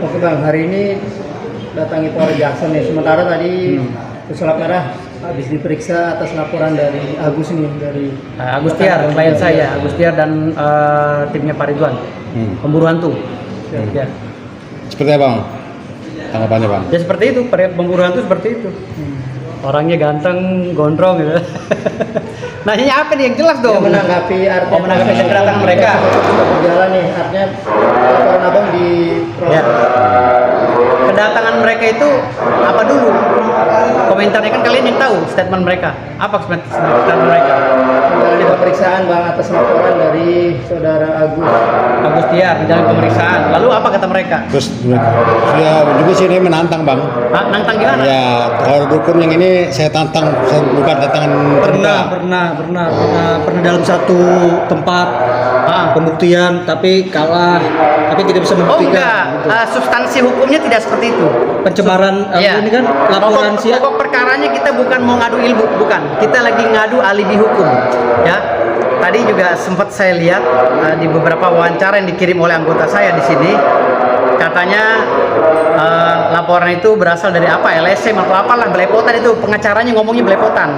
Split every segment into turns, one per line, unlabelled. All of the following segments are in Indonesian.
Oke Bang, hari ini datangi Polres Jackson nih. Sementara tadi pesulap merah habis diperiksa atas laporan dari Agus nih, dari
Agus Tiar, klien saya, Agus Tiar dan timnya Pak Ridwan, pemburu hantu. Ya.
Seperti apa Bang? Tanggapannya Bang?
Ya seperti itu, pemburu hantu seperti itu. Orangnya ganteng, gondrong gitu. Nanya apa nih yang jelas dong?
menanggapi artinya
menanggapi kedatangan mereka.
Sudah berjalan nih, artinya laporan abang di
Ya. Kedatangan mereka itu apa dulu? Komentarnya kan kalian yang tahu statement mereka. Apa statement mereka?
menjalani pemeriksaan Bang atas laporan dari saudara
Agus Tiar menjalani pemeriksaan. Lalu apa kata mereka?
Terus ya juga sih ini menantang Bang.
Nantang gimana?
Ya kalau dukun yang ini saya tantang, bukan tantangan
pernah dalam satu tempat pembuktian tapi kalah, tapi tidak bisa
Oh
membuktikan.
enggak, substansi hukumnya tidak seperti itu.
Pencemaran
Iya.
ini kan laporan
Pokok perkaranya kita bukan mau ngadu ilmu, bukan. Kita lagi ngadu alibi hukum, ya. Tadi juga sempat saya lihat di beberapa wawancara yang dikirim oleh anggota saya di sini, katanya laporan itu berasal dari apa, LSM atau apalah, belepotan itu, pengacaranya ngomongnya belepotan.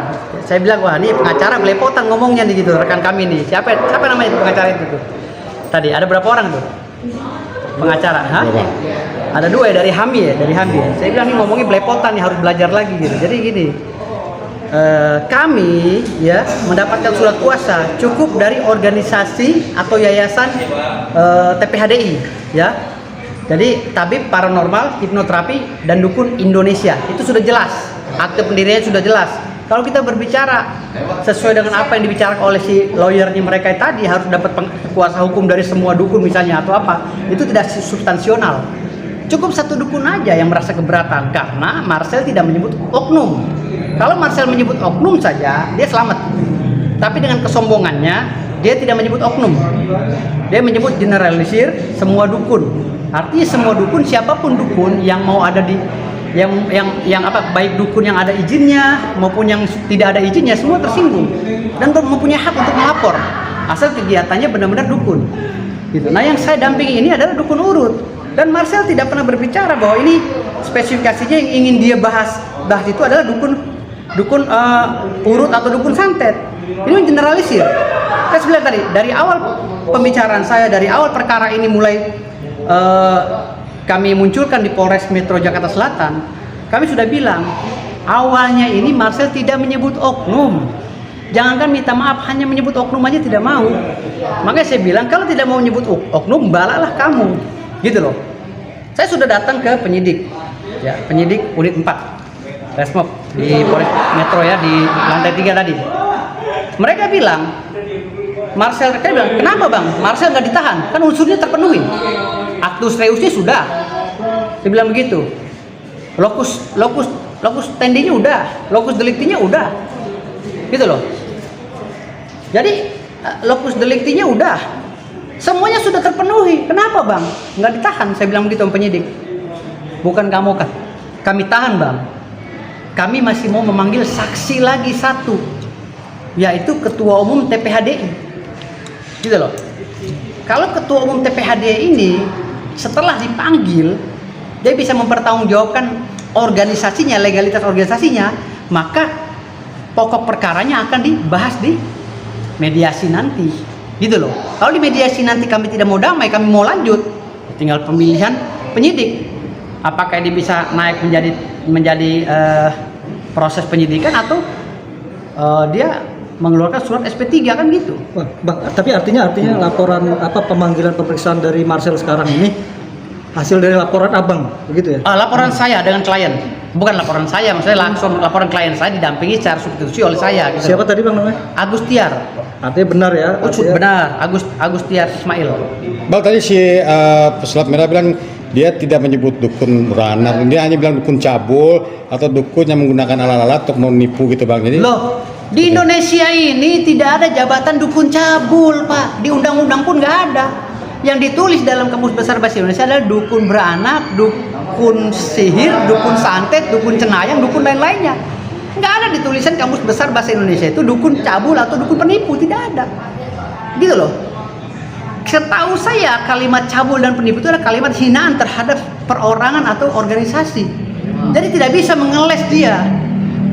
Saya bilang, wah ini pengacara belepotan ngomongnya nih gitu, rekan kami nih. Siapa namanya itu pengacara itu tuh? Tadi ada berapa orang tuh? Pengacara, ada 2 ya, dari HAMI ya. Saya bilang ini ngomongnya belepotan nih, harus belajar lagi gitu. Jadi gini, kami ya mendapatkan surat kuasa cukup dari organisasi atau yayasan TPHDI ya. Jadi tabib paranormal, hipnoterapi dan dukun Indonesia itu sudah jelas, akte pendiriannya sudah jelas. Kalau kita berbicara sesuai dengan apa yang dibicarakan oleh si lawyernya mereka tadi, harus dapat kuasa hukum dari semua dukun misalnya atau apa, itu tidak substansional. Cukup satu dukun aja yang merasa keberatan karena Marcel tidak menyebut oknum. Kalau Marcel menyebut oknum saja, dia selamat. Tapi dengan kesombongannya, dia tidak menyebut oknum. Dia menyebut generalisir semua dukun. Artinya semua dukun, siapapun dukun yang mau ada di yang apa, baik dukun yang ada izinnya maupun yang tidak ada izinnya, semua tersinggung dan mempunyai hak untuk melapor asal kegiatannya benar-benar dukun. Gitu. Nah, yang saya dampingi ini adalah dukun urut. Dan Marcel tidak pernah berbicara bahwa ini spesifikasinya yang ingin dia bahas itu adalah dukun urut atau dukun santet. Ini mengeneralisir. Saya bilang tadi, dari awal pembicaraan saya, dari awal perkara ini mulai kami munculkan di Polres Metro Jakarta Selatan, kami sudah bilang awalnya ini Marcel tidak menyebut oknum. Jangankan minta maaf, hanya menyebut oknum aja tidak mau. Makanya saya bilang kalau tidak mau menyebut oknum, balalah kamu. Gitu loh. Saya sudah datang ke penyidik, ya, penyidik unit 4 Resmob di Polres Metro ya, di lantai 3 tadi. Mereka bilang, Marcel, mereka bilang, kenapa Bang? Marcel nggak ditahan, kan unsurnya terpenuhi. Actus reusnya sudah. Saya bilang begitu. Locus tendinya udah, locus delictinya udah. Gitu loh. Jadi locus delictinya udah. Semuanya sudah terpenuhi. Kenapa Bang? Nggak ditahan. Saya bilang begitu sama penyidik. Bukan kamu kan. Kami tahan Bang. Kami masih mau memanggil saksi lagi satu, yaitu Ketua Umum TPHDI. Gitu loh. Kalau Ketua Umum TPHDI ini setelah dipanggil, dia bisa mempertanggungjawabkan organisasinya, legalitas organisasinya, maka pokok perkaranya akan dibahas di mediasi nanti. Gitu loh. Kalau di mediasi nanti kami tidak mau damai, kami mau lanjut, tinggal pemilihan penyidik. Apakah ini bisa naik menjadi proses penyidikan atau dia mengeluarkan surat SP3 kan gitu.
Bang, tapi artinya laporan pemanggilan pemeriksaan dari Marcel sekarang ini hasil dari laporan Abang, begitu ya?
Laporan saya dengan klien, bukan laporan saya, maksudnya langsung laporan klien saya didampingi secara substitusi oleh saya. Gitu.
Siapa tadi Bang namanya?
Agus Tiar.
Artinya benar ya?
Benar, Agus Tiar Ismail.
Bang, tadi si pesulap merah bilang dia tidak menyebut dukun beranak, dia hanya bilang dukun cabul atau dukun yang menggunakan alat-alat untuk menipu gitu Bang. Jadi
loh, di Indonesia ini tidak ada jabatan dukun cabul, Pak. Di undang-undang pun nggak ada. Yang ditulis dalam Kamus Besar Bahasa Indonesia adalah dukun beranak, dukun sihir, dukun santet, dukun cenayang, dukun lain-lainnya. Nggak ada di tulisan Kamus Besar Bahasa Indonesia itu dukun cabul atau dukun penipu, tidak ada. Gitu loh. Setahu saya kalimat cabul dan penipu itu adalah kalimat hinaan terhadap perorangan atau organisasi. Jadi tidak bisa mengeles dia.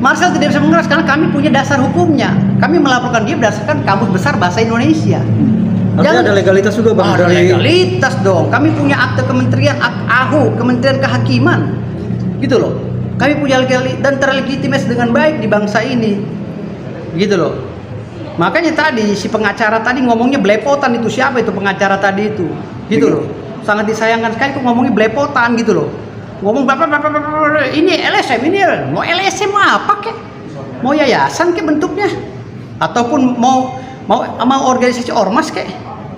Marcel tidak bisa mengeles karena kami punya dasar hukumnya. Kami melaporkan dia berdasarkan Kamus Besar Bahasa Indonesia.
Artinya ada legalitas juga bang
Ada
dari
legalitas dong. Kami punya akte kementerian, AHU, Kementerian Kehakiman, gitu loh. Kami punya legalitas dan terlegitimasi dengan baik di bangsa ini, gitu loh. Makanya tadi si pengacara tadi ngomongnya belepotan, itu siapa itu pengacara tadi itu, gitu loh. Sangat disayangkan sekali kok ngomongnya belepotan gitu loh. Ngomong ini LSM, ini mau LSM apa kek? Mau yayasan kek bentuknya? Ataupun mau organisasi ormas kek?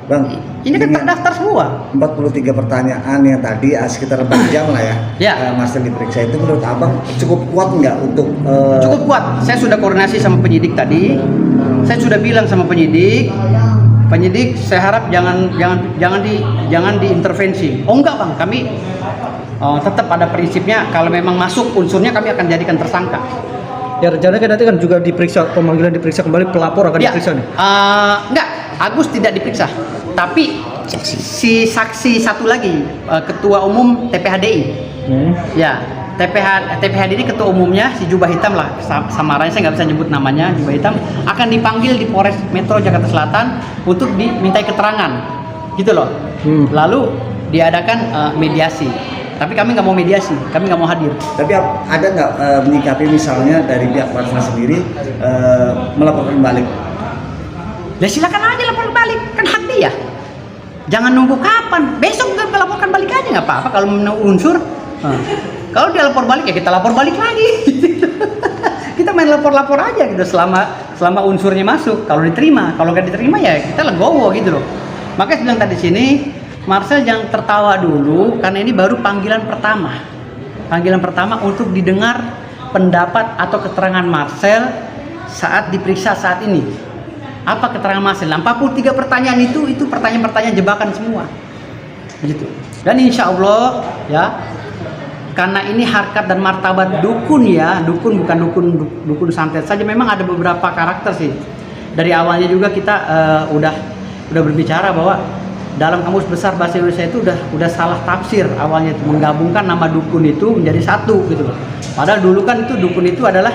Bang,
Ini kan terdaftar semua.
43 pertanyaan yang tadi sekitar 4 jam lah ya.
Ya.
Marcel diperiksa itu menurut abang cukup kuat nggak untuk
Cukup kuat. Saya sudah koordinasi sama penyidik tadi. Saya sudah bilang sama penyidik saya harap jangan diintervensi. Oh enggak bang, kami tetap pada prinsipnya kalau memang masuk unsurnya kami akan jadikan tersangka.
ya rencananya kan nanti kan juga diperiksa, pemanggilan diperiksa kembali, pelapor akan
Ya,
diperiksa nih.
enggak, Agus tidak diperiksa, tapi si saksi satu lagi, ketua umum TPHDI. Ya, TPHDI ini ketua umumnya si jubah hitam lah, samarannya saya nggak bisa nyebut namanya, jubah hitam akan dipanggil di Polres Metro Jakarta Selatan untuk dimintai keterangan, gitu loh. Lalu diadakan mediasi. Tapi kami nggak mau mediasi, kami nggak mau hadir.
tapi ada nggak menyikapi misalnya dari pihak Marcel sendiri melaporkan balik?
Ya silakan aja lapor balik, kan hak dia. Jangan nunggu kapan, besok nggak melaporkan balik aja nggak apa-apa kalau memenuhi unsur. Kalau dia lapor balik ya kita lapor balik lagi. Kita main lapor-lapor aja gitu selama unsurnya masuk. Kalau diterima, kalau nggak diterima ya kita legowo gitu loh. Makanya saya bilang tadi sini, Marcel jangan tertawa dulu karena ini baru panggilan pertama. Panggilan pertama untuk didengar pendapat atau keterangan Marcel saat diperiksa saat ini. Apa keterangan Marcel? 43 pertanyaan itu pertanyaan-pertanyaan jebakan semua. Begitu. Dan insya Allah ya, karena ini harkat dan martabat dukun ya, dukun bukan dukun santet saja. Memang ada beberapa karakter sih. Dari awalnya juga kita udah berbicara bahwa dalam Kamus Besar Bahasa Indonesia itu udah salah tafsir awalnya, itu menggabungkan nama dukun itu menjadi satu gitu loh. Padahal dulu kan itu dukun itu adalah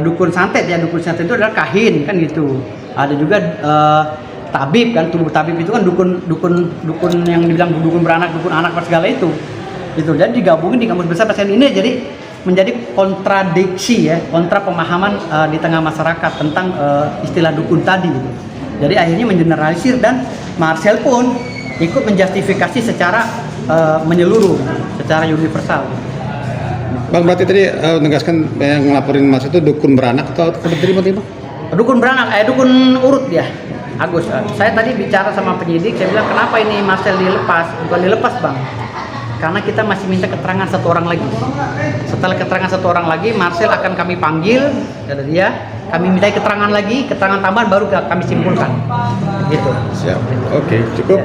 dukun santet ya, dukun santet itu adalah kahin kan gitu. Ada juga tabib kan, tubuh tabib itu kan dukun yang dibilang dukun beranak, dukun anak segala itu. Gitu. Jadi digabungin di Kamus Besar Bahasa Indonesia ini jadi menjadi kontradiksi ya, kontra pemahaman di tengah masyarakat tentang istilah dukun tadi gitu. Jadi akhirnya mengeneralisir dan Marcel pun ikut menjustifikasi secara menyeluruh, secara universal.
Bang, berarti tadi menegaskan yang ngelaporin Mas itu dukun beranak atau terima-terima?
Dukun beranak, dukun urut dia, Agus. Saya tadi bicara sama penyidik, saya bilang kenapa ini Marcel dilepas? Bukan dilepas bang, karena kita masih minta keterangan satu orang lagi. Setelah keterangan satu orang lagi, Marcel akan kami panggil, kata dia. Kami minta keterangan lagi, keterangan tambahan baru kami simpulkan. Gitu.
Siap. Oke, cukup.